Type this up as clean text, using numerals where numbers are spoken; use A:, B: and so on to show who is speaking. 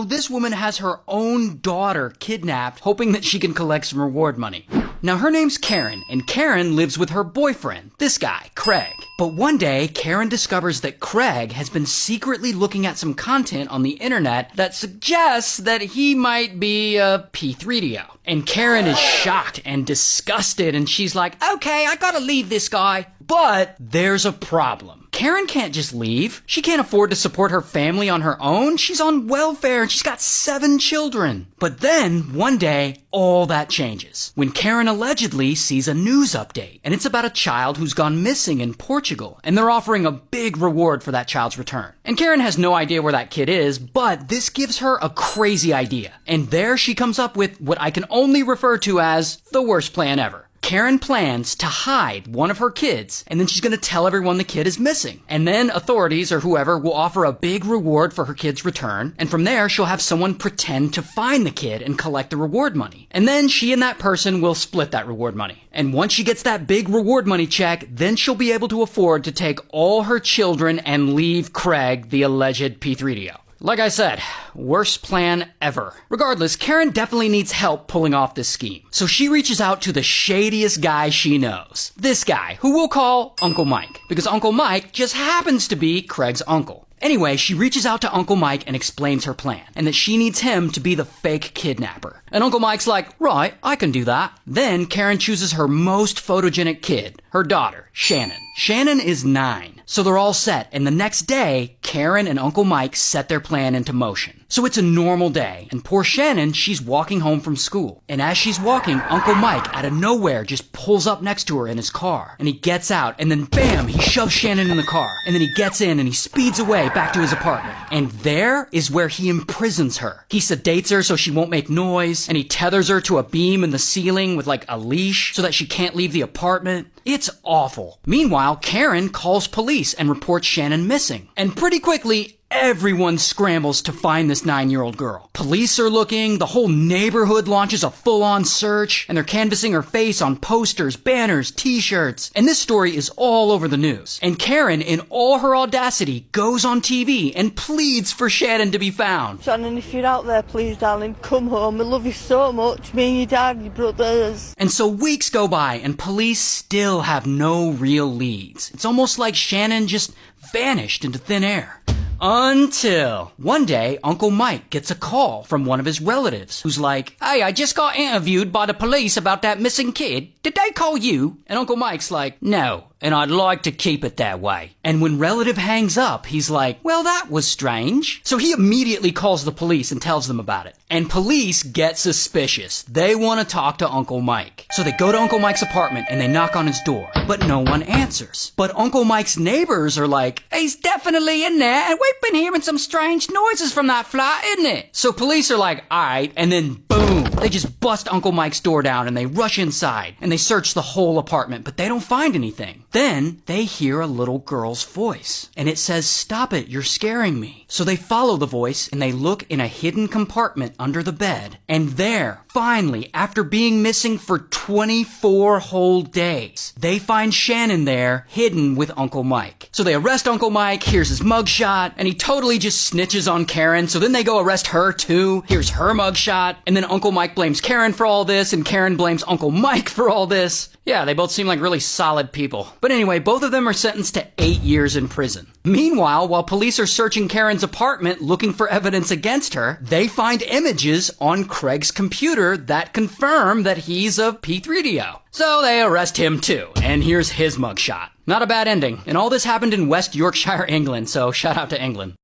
A: This woman has her own daughter kidnapped, hoping that she can collect some reward money. Now, her name's Karen, and Karen lives with her boyfriend, this guy, Craig. But one day, Karen discovers that Craig has been secretly looking at some content on the internet that suggests that he might be a P3DO. And Karen is shocked and disgusted, and she's like, okay, I gotta leave this guy. But there's a problem. Karen can't just leave. She can't afford to support her family on her own. She's on welfare and she's got 7 children. But then, one day, all that changes. When Karen allegedly sees a news update. And it's about a child who's gone missing in Portugal. And they're offering a big reward for that child's return. And Karen has no idea where that kid is, but this gives her a crazy idea. And there she comes up with what I can only refer to as the worst plan ever. Karen plans to hide one of her kids, and then she's going to tell everyone the kid is missing. And then authorities or whoever will offer a big reward for her kid's return, and from there she'll have someone pretend to find the kid and collect the reward money. And then she and that person will split that reward money. And once she gets that big reward money check, then she'll be able to afford to take all her children and leave Craig, the alleged P3DO. Like I said, worst plan ever. Regardless, Karen definitely needs help pulling off this scheme. So she reaches out to the shadiest guy she knows. This guy, who we'll call Uncle Mike. Because Uncle Mike just happens to be Craig's uncle. Anyway, she reaches out to Uncle Mike and explains her plan, and that she needs him to be the fake kidnapper. And Uncle Mike's like, right, I can do that. Then Karen chooses her most photogenic kid, her daughter, Shannon. Shannon is 9, so they're all set, and the next day, Karen and Uncle Mike set their plan into motion. So it's a normal day, and poor Shannon, she's walking home from school. And as she's walking, Uncle Mike, out of nowhere, just pulls up next to her in his car. And he gets out, and then bam, he shoves Shannon in the car. And then he gets in, and he speeds away back to his apartment. And there is where he imprisons her. He sedates her so she won't make noise, and he tethers her to a beam in the ceiling with like a leash so that she can't leave the apartment. It's awful. Meanwhile, Karen calls police and reports Shannon missing. And pretty quickly, everyone scrambles to find this 9-year-old girl. Police are looking, the whole neighborhood launches a full-on search, and they're canvassing her face on posters, banners, t-shirts. And this story is all over the news. And Karen, in all her audacity, goes on TV and pleads for Shannon to be found.
B: Shannon, if you're out there, please, darling, come home. I love you so much. Me and your dad, your brothers.
A: And so weeks go by, and police still have no real leads. It's almost like Shannon just vanished into thin air. Until one day, Uncle Mike gets a call from one of his relatives who's like, hey, I just got interviewed by the police about that missing kid. Did they call you? And Uncle Mike's like, no, and I'd like to keep it that way. And when relative hangs up, he's like, well, that was strange. So he immediately calls the police and tells them about it. And police get suspicious. They want to talk to Uncle Mike. So they go to Uncle Mike's apartment and they knock on his door, but no one answers. But Uncle Mike's neighbors are like, he's definitely in there, and we've been hearing some strange noises from that flat, isn't it? So police are like, alright, and then boom, they just bust Uncle Mike's door down and they rush inside and they search the whole apartment, but they don't find anything. Then they hear a little girl's voice and it says, stop it, you're scaring me. So they follow the voice and they look in a hidden compartment under the bed, and there, finally, after being missing for 24 whole days, they find Shannon there, hidden with Uncle Mike. So they arrest Uncle Mike, here's his mugshot, and he totally just snitches on Karen, so then they go arrest her too, here's her mugshot, and then Uncle Mike blames Karen for all this, and Karen blames Uncle Mike for all this. Yeah, they both seem like really solid people. But anyway, both of them are sentenced to 8 years in prison. Meanwhile, while police are searching Karen's apartment looking for evidence against her, they find images on Craig's computer that confirm that he's a P3DO. So they arrest him too, and here's his mugshot. Not a bad ending. And all this happened in West Yorkshire, England, so shout out to England.